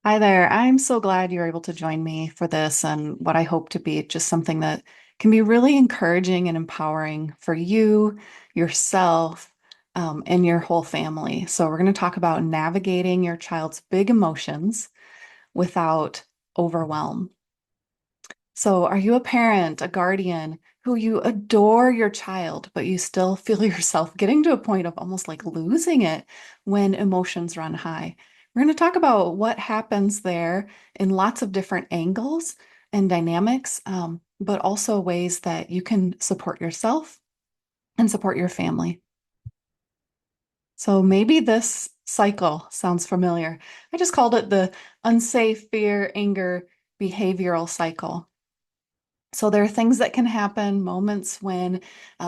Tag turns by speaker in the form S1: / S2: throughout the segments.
S1: Hi there. I'm so glad you're able to join me for this and what I hope to be just something that can be really encouraging and empowering for you, yourself, and your whole family. So, we're going to talk about navigating your child's big emotions without overwhelm. So, are you a parent, a guardian who you adore your child, but you still feel yourself getting to a point of almost like losing it when emotions run high? We're going to talk about what happens there in lots of different angles and dynamics, but also ways that you can support yourself and support your family. So maybe this cycle sounds familiar. I just called it the unsafe fear, anger, behavioral cycle. So there are things that can happen, moments when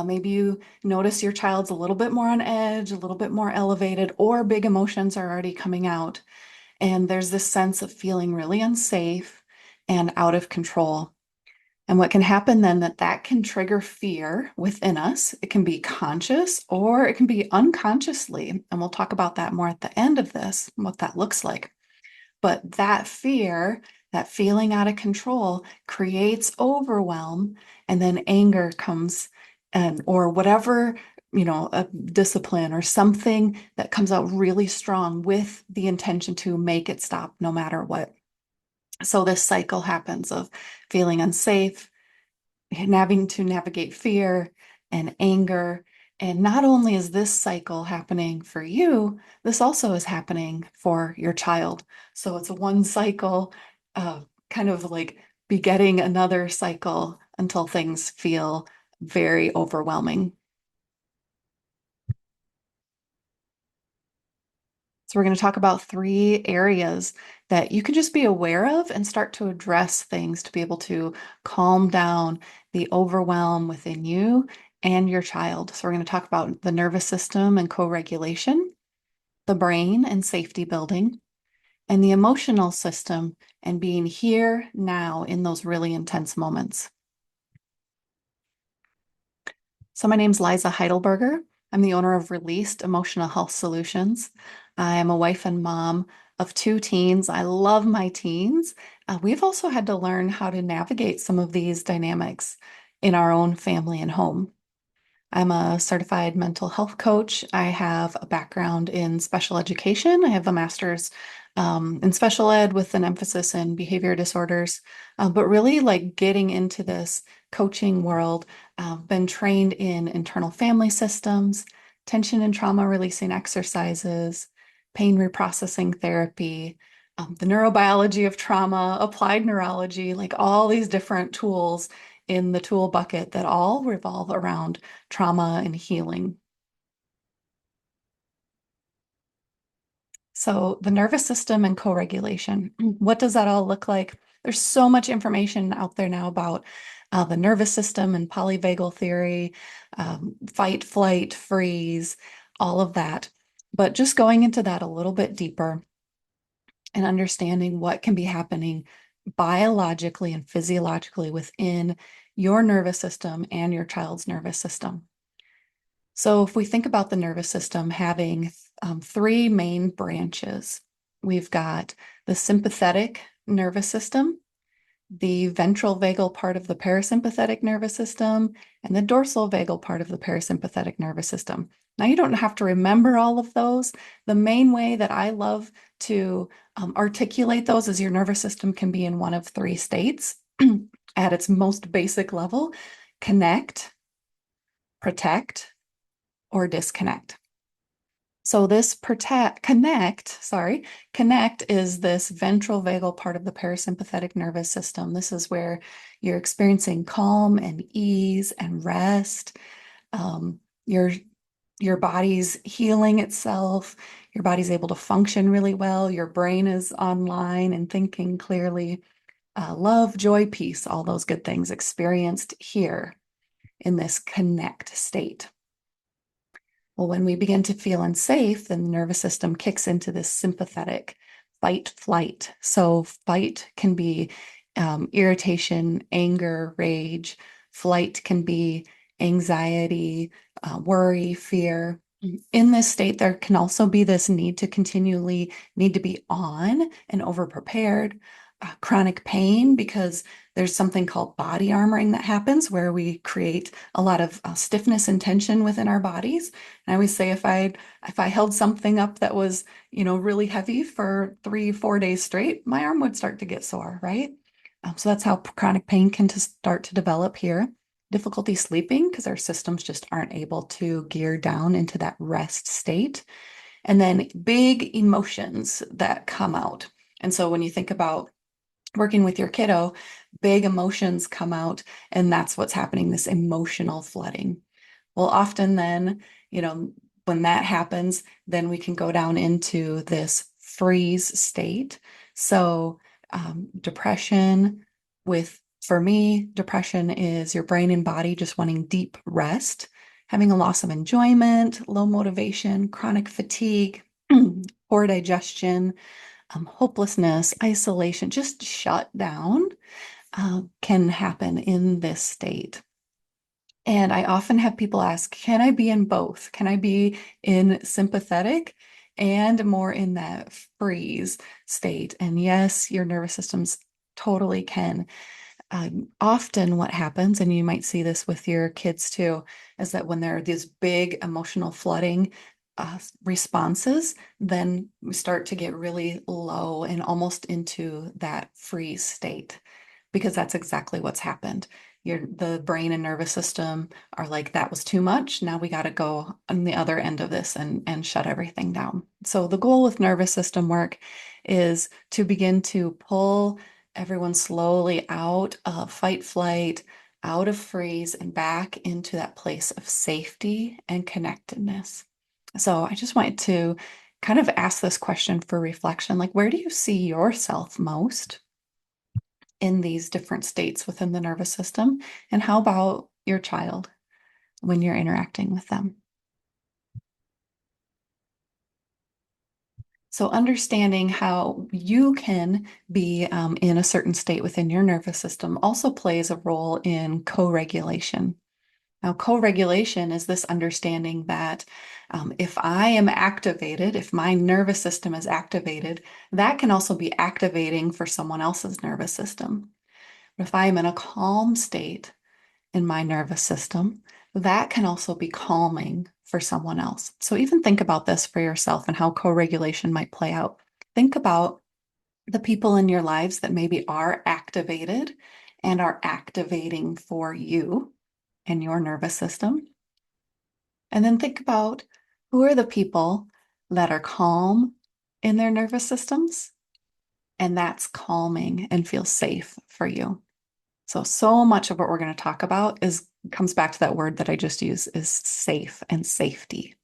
S1: maybe you notice your child's a little bit more on edge, a little bit more elevated, or big emotions are already coming out. And there's this sense of feeling really unsafe and out of control. And what can happen then that can trigger fear within us. It can be conscious or it can be unconsciously. And we'll talk about that more at the end of this, what that looks like. But that fear, that feeling out of control creates overwhelm, and then anger comes and or whatever, a discipline or something that comes out really strong with the intention to make it stop no matter what. So this cycle happens of feeling unsafe, having to navigate fear and anger. And not only is this cycle happening for you, this also is happening for your child. So it's a one cycle, kind of like begetting another cycle until things feel very overwhelming. So we're going to talk about three areas that you can just be aware of and start to address things to be able to calm down the overwhelm within you and your child. So we're going to talk about the nervous system and co-regulation, the brain and safety building, and the emotional system and being here now in those really intense moments. So, my name's Liza Heidelberger. I'm the owner of Released Emotional Health Solutions. I am a wife and mom of two teens. I love my teens. We've also had to learn how to navigate some of these dynamics in our own family and home. I'm a certified mental health coach. I have a background in special education. I have a master's in special ed with an emphasis in behavior disorders, but really like getting into this coaching world. Been trained in internal family systems, tension and trauma releasing exercises, pain reprocessing therapy, the neurobiology of trauma, applied neurology, like all these different tools in the tool bucket that all revolve around trauma and healing. So, the nervous system and co-regulation, what does that all look like? There's so much information out there now about the nervous system and polyvagal theory, fight, flight, freeze, all of that. But just going into that a little bit deeper and understanding what can be happening biologically and physiologically within your nervous system and your child's nervous system. So, if we think about the nervous system having three main branches, we've got the sympathetic nervous system, the ventral vagal part of the parasympathetic nervous system, and the dorsal vagal part of the parasympathetic nervous system. Now, you don't have to remember all of those. The main way that I love to articulate those is your nervous system can be in one of three states at its most basic level: connect, protect, or disconnect. So this connect is this ventral vagal part of the parasympathetic nervous system. This is where you're experiencing calm and ease and rest. Um, your your body's healing itself. Your body's able to function really well. Your brain is online and thinking clearly. Love, joy, peace, all those good things experienced here in this connect state. Well, when we begin to feel unsafe, then the nervous system kicks into this sympathetic fight flight. So, fight can be irritation, anger, rage. Flight can be anxiety, worry, fear. In this state, there can also be this need to continually need to be on and over prepared, chronic pain, because there's something called body armoring that happens where we create a lot of stiffness and tension within our bodies. And I always say if I held something up that was, really heavy for 3, 4 days straight, my arm would start to get sore, right? So that's how chronic pain can to start to develop here. Difficulty sleeping because our systems just aren't able to gear down into that rest state. And then big emotions that come out. And so when you think about working with your kiddo, big emotions come out, and that's what's happening, this emotional flooding. Well, often then, when that happens, then we can go down into this freeze state. So, depression for me, depression is your brain and body just wanting deep rest, having a loss of enjoyment, low motivation, chronic fatigue, poor digestion, hopelessness, isolation, just shut down, can happen in this state. And I often have people ask, can I be in both? Can I be in sympathetic and more in that freeze state? And yes, your nervous systems totally can. Often, what happens, and you might see this with your kids too, is that when there are these big emotional flooding responses, then we start to get really low and almost into that freeze state because that's exactly what's happened. The brain and nervous system are like, that was too much. Now we got to go on the other end of this and shut everything down. So the goal with nervous system work is to begin to pull everyone slowly out of fight flight, out of freeze, and back into that place of safety and connectedness. So I just wanted to kind of ask this question for reflection, like, where do you see yourself most in these different states within the nervous system? And how about your child when you're interacting with them? So understanding how you can be in a certain state within your nervous system also plays a role in co-regulation. Now, co-regulation is this understanding that if I am activated, if my nervous system is activated, that can also be activating for someone else's nervous system. But if I am in a calm state in my nervous system, that can also be calming for someone else. So even think about this for yourself and how co-regulation might play out. Think about the people in your lives that maybe are activated and are activating for you and your nervous system. And then think about who are the people that are calm in their nervous systems, and that's calming and feels safe for you. So much of what we're going to talk about is comes back to that word that I just used is safe and safety.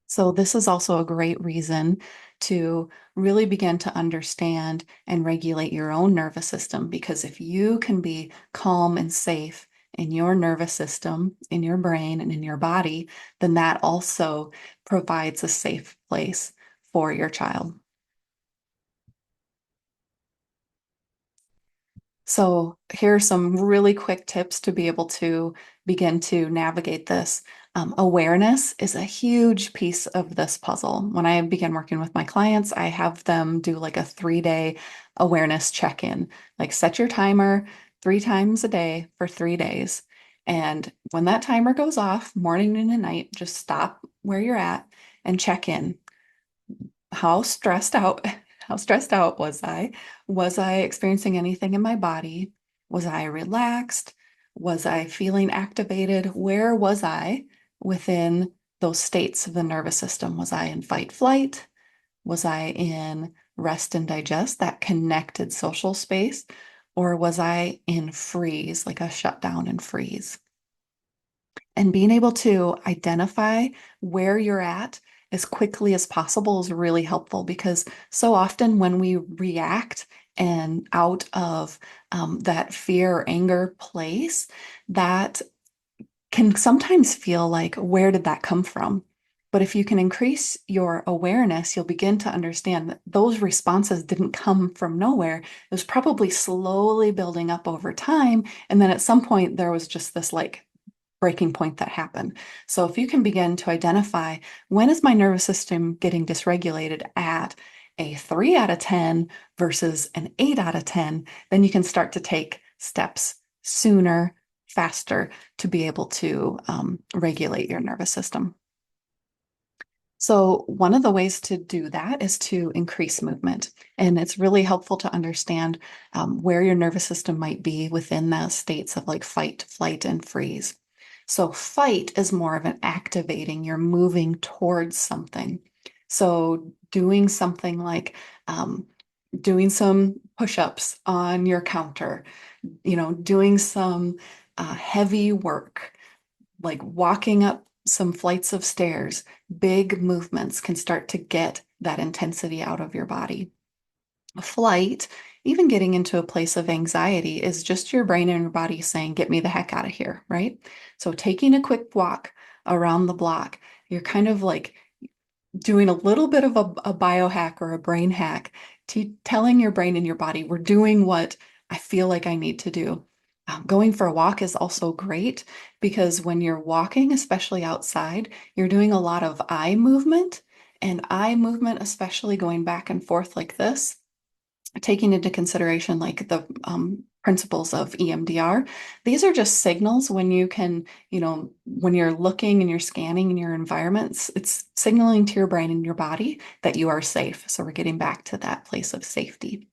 S1: So this is also a great reason to really begin to understand and regulate your own nervous system, because if you can be calm and safe in your nervous system, in your brain, and in your body, then that also provides a safe place for your child. So here are some really quick tips to be able to begin to navigate this. Awareness is a huge piece of this puzzle. When I begin working with my clients, I have them do like a 3-day awareness check-in. Like set your timer 3 times a day for 3 days. And when that timer goes off, morning, noon, and night, just stop where you're at and check in. How stressed out, how stressed out was I? Was I experiencing anything in my body? Was I relaxed? Was I feeling activated? Where was I within those states of the nervous system? Was I in fight flight? Was I in rest and digest, that connected social space? Or was I in freeze, like a shutdown and freeze? And being able to identify where you're at as quickly as possible is really helpful, because so often when we react and out of that fear or anger place, that can sometimes feel like, where did that come from? But if you can increase your awareness, you'll begin to understand that those responses didn't come from nowhere. It was probably slowly building up over time. And then at some point, there was just this like breaking point that happened. So if you can begin to identify when is my nervous system getting dysregulated at a 3 out of 10 versus an 8 out of 10, then you can start to take steps sooner, faster to be able to regulate your nervous system. So, one of the ways to do that is to increase movement. And it's really helpful to understand where your nervous system might be within those states of like fight, flight, and freeze. So, fight is more of an activating, you're moving towards something. So, doing something like doing some push ups on your counter, doing some heavy work like walking up some flights of stairs, big movements can start to get that intensity out of your body. A flight, even getting into a place of anxiety, is just your brain and your body saying, get me the heck out of here, right? So taking a quick walk around the block, you're kind of like doing a little bit of a biohack or a brain hack, telling your brain and your body, we're doing what I feel like I need to do. Going for a walk is also great because when you're walking, especially outside, you're doing a lot of eye movement, especially going back and forth like this, taking into consideration like the principles of EMDR. These are just signals when you can, when you're looking and you're scanning in your environments, it's signaling to your brain and your body that you are safe. So we're getting back to that place of safety.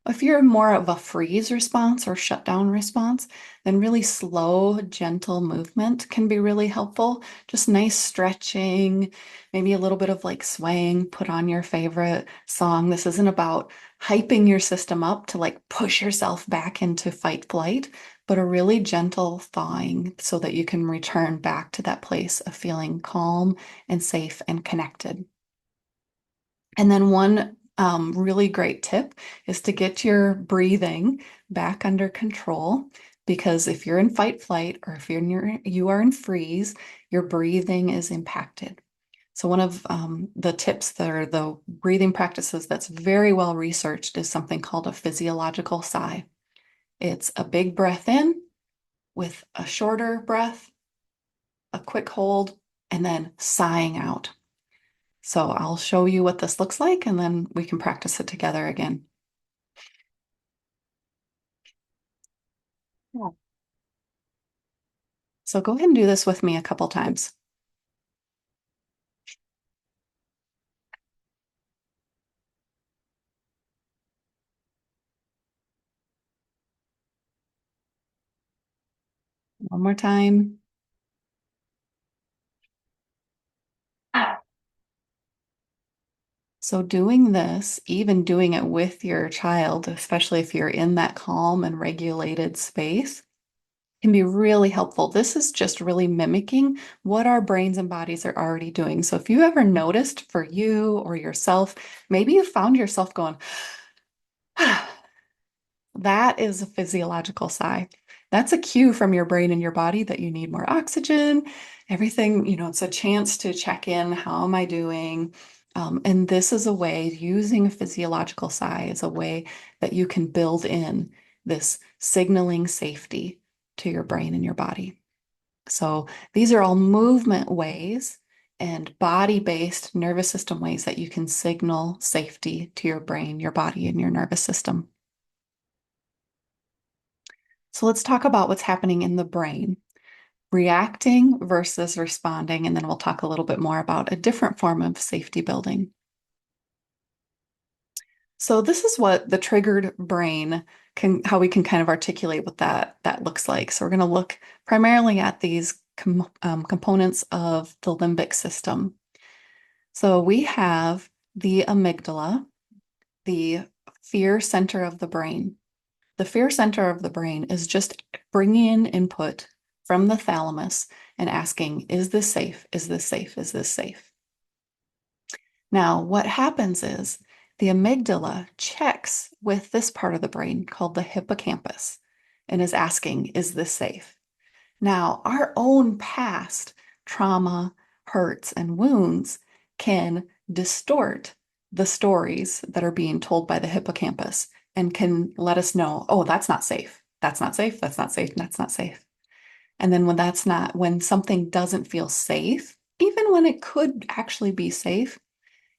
S1: If you're more of a freeze response or shutdown response, then really slow, gentle movement can be really helpful. Just nice stretching, maybe a little bit of like swaying, put on your favorite song. This isn't about hyping your system up to like push yourself back into fight flight, but a really gentle thawing so that you can return back to that place of feeling calm and safe and connected. And then one really great tip is to get your breathing back under control because if you're in fight flight or if you are in freeze, your breathing is impacted. So one of the tips that are the breathing practices that's very well researched is something called a physiological sigh. It's a big breath in with a shorter breath, a quick hold, and then sighing out. So I'll show you what this looks like and then we can practice it together again. Yeah. So go ahead and do this with me a couple times. One more time. So doing this, even doing it with your child, especially if you're in that calm and regulated space, can be really helpful. This is just really mimicking what our brains and bodies are already doing. So if you ever noticed for you or yourself, maybe you found yourself going, that is a physiological sigh. That's a cue from your brain and your body that you need more oxygen. Everything, it's a chance to check in. How am I doing? And this is a way, using a physiological sigh is a way that you can build in this signaling safety to your brain and your body. So these are all movement ways and body-based nervous system ways that you can signal safety to your brain, your body, and your nervous system. So let's talk about what's happening in the brain, reacting versus responding, and then we'll talk a little bit more about a different form of safety building. So this is what the triggered brain how we can kind of articulate what that looks like. So we're going to look primarily at these components of the limbic system. So we have the amygdala, the fear center of the brain. The fear center of the brain is just bringing in input from the thalamus and asking, is this safe? Is this safe? Is this safe? Now, what happens is the amygdala checks with this part of the brain called the hippocampus and is asking, is this safe? Now, our own past trauma, hurts, and wounds can distort the stories that are being told by the hippocampus and can let us know, oh, that's not safe. That's not safe. That's not safe. That's not safe. And then when something doesn't feel safe, even when it could actually be safe,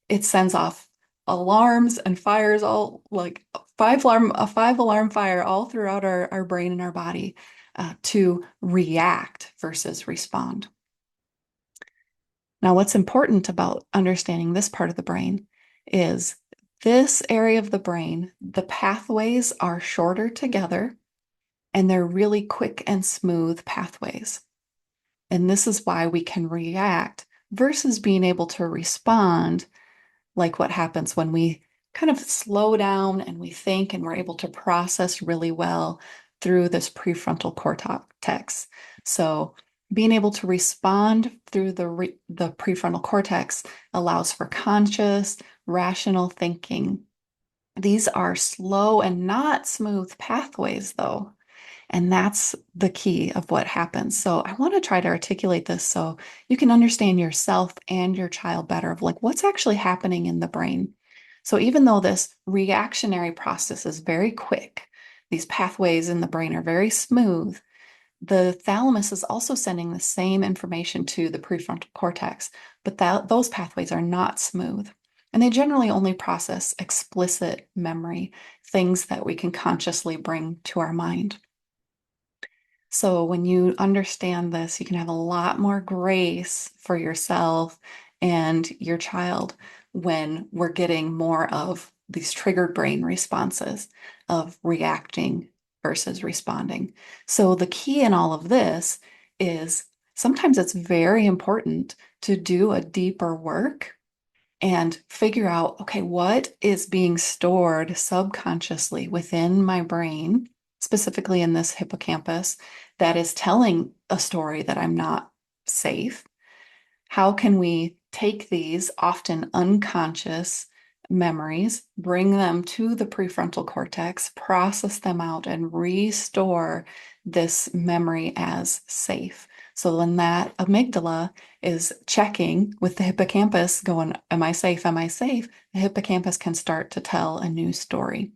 S1: it sends off alarms and fires all like a five alarm fire all throughout our brain and our body to react versus respond. Now, what's important about understanding this part of the brain is this area of the brain, the pathways are shorter together and they're really quick and smooth pathways. And this is why we can react versus being able to respond, like what happens when we kind of slow down and we think and we're able to process really well through this prefrontal cortex. So being able to respond through the prefrontal cortex allows for conscious, rational thinking. These are slow and not smooth pathways, though. And that's the key of what happens. So I want to try to articulate this so you can understand yourself and your child better of like what's actually happening in the brain. So even though this reactionary process is very quick, these pathways in the brain are very smooth, the thalamus is also sending the same information to the prefrontal cortex, but those pathways are not smooth. And they generally only process explicit memory, things that we can consciously bring to our mind. So when you understand this, you can have a lot more grace for yourself and your child when we're getting more of these triggered brain responses of reacting versus responding. So the key in all of this is sometimes it's very important to do a deeper work and figure out, okay, what is being stored subconsciously within my brain, specifically in this hippocampus, that is telling a story that I'm not safe? How can we take these often unconscious memories, bring them to the prefrontal cortex, process them out, and restore this memory as safe? So when that amygdala is checking with the hippocampus, going, am I safe? Am I safe? The hippocampus can start to tell a new story.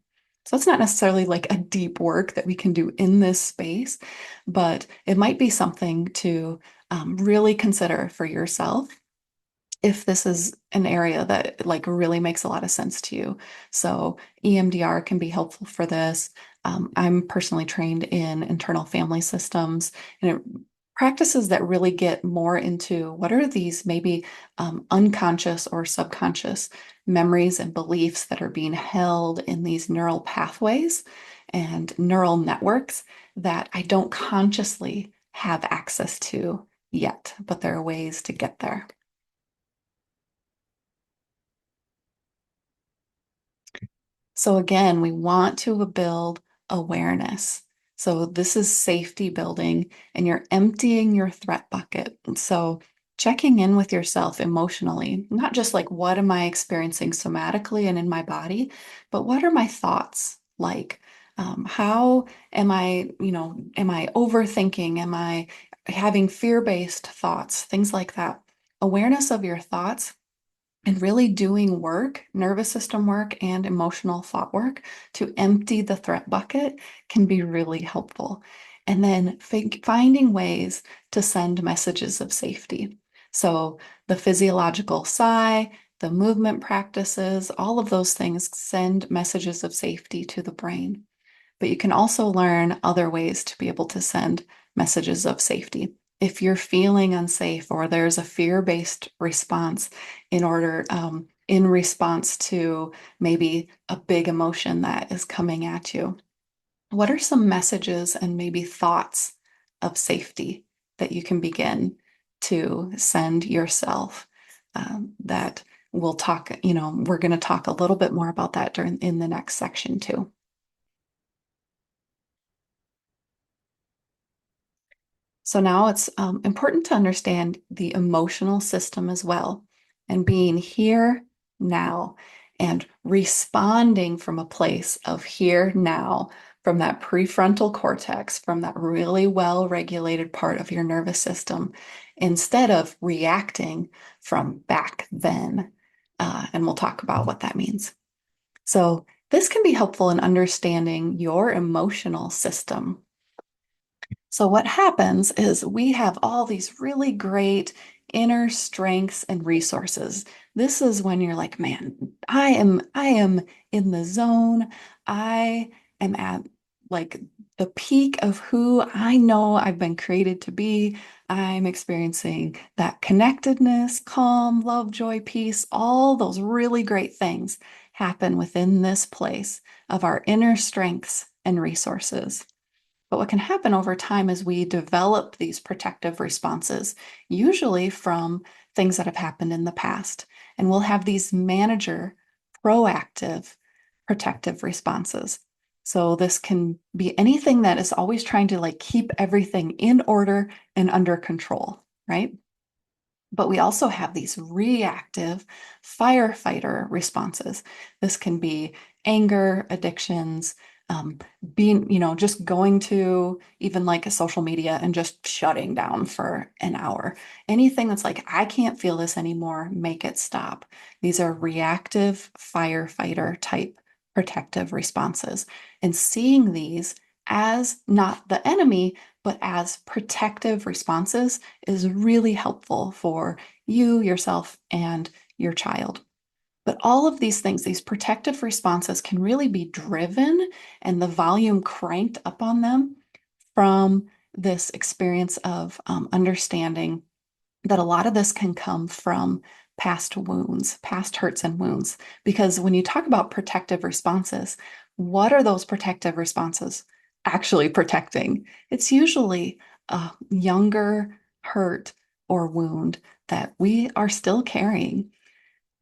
S1: So it's not necessarily like a deep work that we can do in this space, but it might be something to really consider for yourself if this is an area that like really makes a lot of sense to you. So EMDR can be helpful for this. I'm personally trained in internal family systems and practices that really get more into what are these maybe unconscious or subconscious memories and beliefs that are being held in these neural pathways and neural networks that I don't consciously have access to yet, but there are ways to get there. So again, we want to build awareness. So this is safety building and you're emptying your threat bucket. And so checking in with yourself emotionally, not just like what am I experiencing somatically and in my body, but what are my thoughts like? How am I, am I overthinking? Am I having fear-based thoughts? Things like that. Awareness of your thoughts and really doing work, nervous system work and emotional thought work to empty the threat bucket can be really helpful. And then finding ways to send messages of safety. So the physiological sigh, the movement practices, all of those things send messages of safety to the brain. But you can also learn other ways to be able to send messages of safety. If you're feeling unsafe or there's a fear-based response in response to maybe a big emotion that is coming at you, what are some messages and maybe thoughts of safety that you can begin to send yourself? That we'll talk, we're going to talk a little bit more about that during in the next section too. So now it's important to understand the emotional system as well and being here now and responding from a place of here now, from that prefrontal cortex, from that really well-regulated part of your nervous system, instead of reacting from back then. And we'll talk about what that means. So this can be helpful in understanding your emotional system. So what happens is we have all these really great inner strengths and resources. This is when you're like, man, I am in the zone. I am at like the peak of who I know I've been created to be. I'm experiencing that connectedness, calm, love, joy, peace, all those really great things happen within this place of our inner strengths and resources. But what can happen over time is we develop these protective responses, usually from things that have happened in the past. And we'll have these manager proactive protective responses. So this can be anything that is always trying to like keep everything in order and under control, right? But we also have these reactive firefighter responses. This can be anger, addictions, um, being, just going to even like a social media and just shutting down for an hour. Anything that's like, I can't feel this anymore, make it stop. These are reactive firefighter type protective responses. And seeing these as not the enemy, but as protective responses is really helpful for you, yourself, and your child. But all of these things, these protective responses can really be driven and the volume cranked up on them from this experience of understanding that a lot of this can come from past wounds, past hurts and wounds. Because when you talk about protective responses, what are those protective responses actually protecting? It's usually a younger hurt or wound that we are still carrying.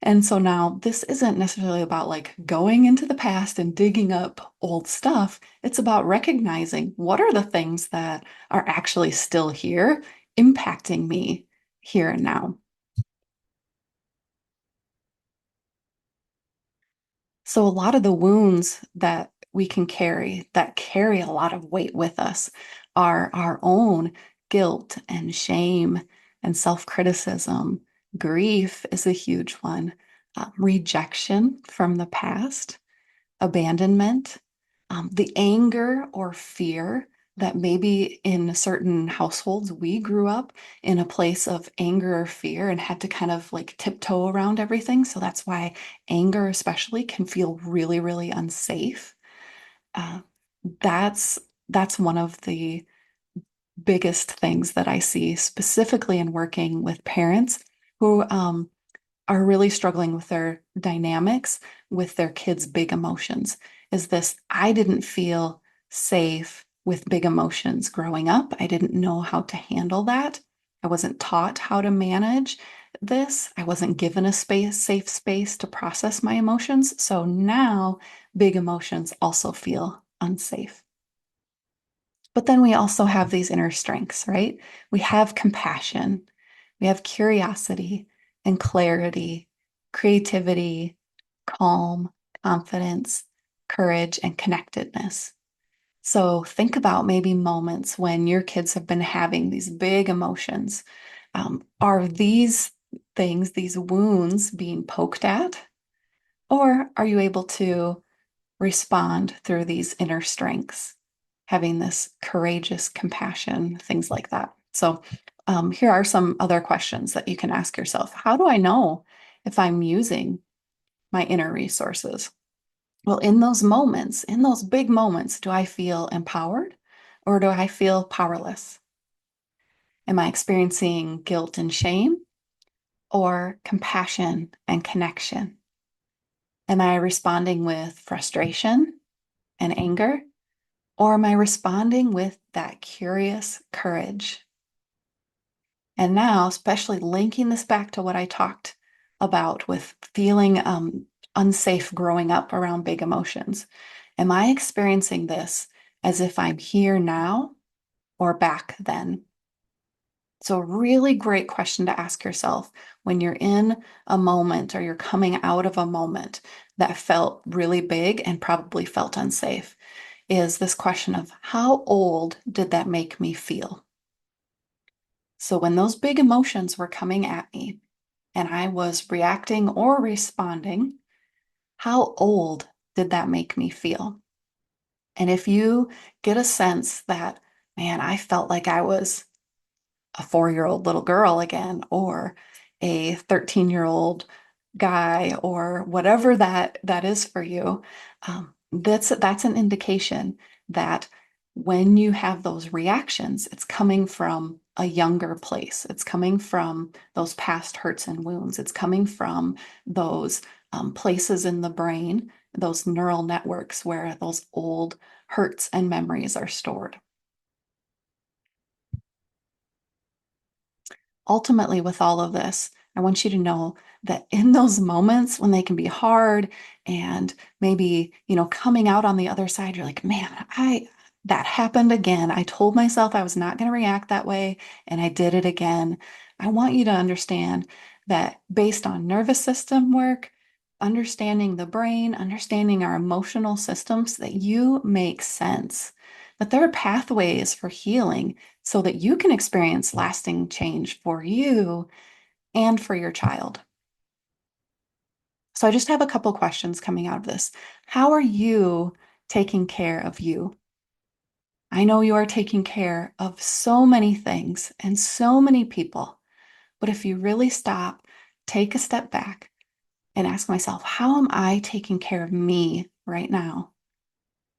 S1: And so now this isn't necessarily about like going into the past and digging up old stuff. It's about recognizing what are the things that are actually still here impacting me here and now. So a lot of the wounds that we can carry that carry a lot of weight with us are our own guilt and shame and self-criticism. Grief is a huge one. Rejection from the past, abandonment, the anger or fear that maybe in certain households we grew up in a place of anger or fear and had to kind of like tiptoe around everything. So that's why anger, especially, can feel really, really unsafe. Uh, that's that's one of the biggest things that I see specifically in working with parents who are really struggling with their dynamics with their kids' big emotions. Is this, I didn't feel safe with big emotions growing up. I didn't know how to handle that. I wasn't taught how to manage this. I wasn't given a safe space to process my emotions. So now big emotions also feel unsafe. But then we also have these inner strengths, right? We have compassion, we have curiosity and clarity, creativity, calm, confidence, courage, and connectedness. So think about maybe moments when your kids have been having these big emotions. Are these things, these wounds being poked at? Or are you able to respond through these inner strengths, having this courageous compassion, things like that. So, here are some other questions that you can ask yourself. How do I know if I'm using my inner resources? Well, in those moments, in those big moments, do I feel empowered or do I feel powerless? Am I experiencing guilt and shame or compassion and connection? Am I responding with frustration and anger? Or am I responding with that curious courage? And now, especially linking this back to what I talked about with feeling unsafe growing up around big emotions, am I experiencing this as if I'm here now or back then? So, a really great question to ask yourself when you're in a moment or you're coming out of a moment that felt really big and probably felt unsafe is this question of how old did that make me feel? So when those big emotions were coming at me and I was reacting or responding, how old did that make me feel? And if you get a sense that man, I felt like I was a 4-year-old little girl again, or a 13-year-old guy, or whatever that is for you. That's an indication that when you have those reactions, it's coming from a younger place. It's coming from those past hurts and wounds. It's coming from those places in the brain, those neural networks where those old hurts and memories are stored. Ultimately, with all of this, I want you to know that in those moments when they can be hard and maybe, coming out on the other side, you're like, man, that happened again. I told myself I was not going to react that way, and I did it again. I want you to understand that based on nervous system work, understanding the brain, understanding our emotional systems, that you make sense. That there are pathways for healing so that you can experience lasting change for you and for your child. So I just have a couple questions coming out of this. How are you taking care of you? I know you are taking care of so many things and so many people, but if you really stop, take a step back and ask myself, how am I taking care of me right now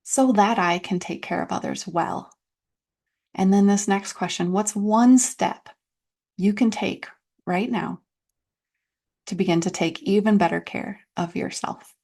S1: so that I can take care of others well? And then this next question, what's one step you can take right now to begin to take even better care of yourself?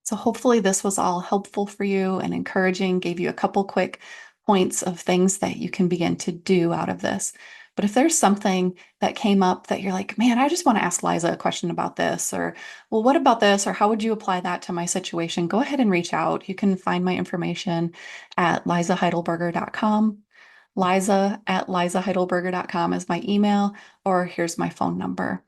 S1: So hopefully this was all helpful for you and encouraging, gave you a couple quick points of things that you can begin to do out of this. But if there's something that came up that you're like, man, I just want to ask Liza a question about this, or, well, what about this, or how would you apply that to my situation? Go ahead and reach out. You can find my information at lizaheidelberger.com. Liza at lizaheidelberger.com is my email, or here's my phone number.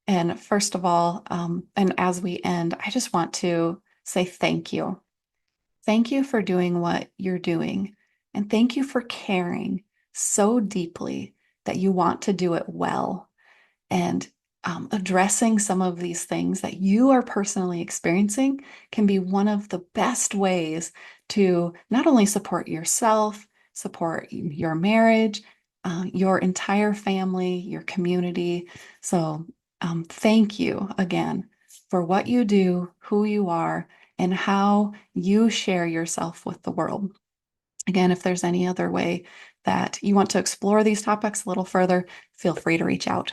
S1: And first of all, and as we end, I just want to say thank you. Thank you for doing what you're doing. And thank you for caring so deeply that you want to do it well, and addressing some of these things that you are personally experiencing can be one of the best ways to not only support yourself, support your marriage, your entire family, your community. So, thank you again for what you do, who you are, and how you share yourself with the world. Again, if there's any other way that you want to explore these topics a little further, feel free to reach out.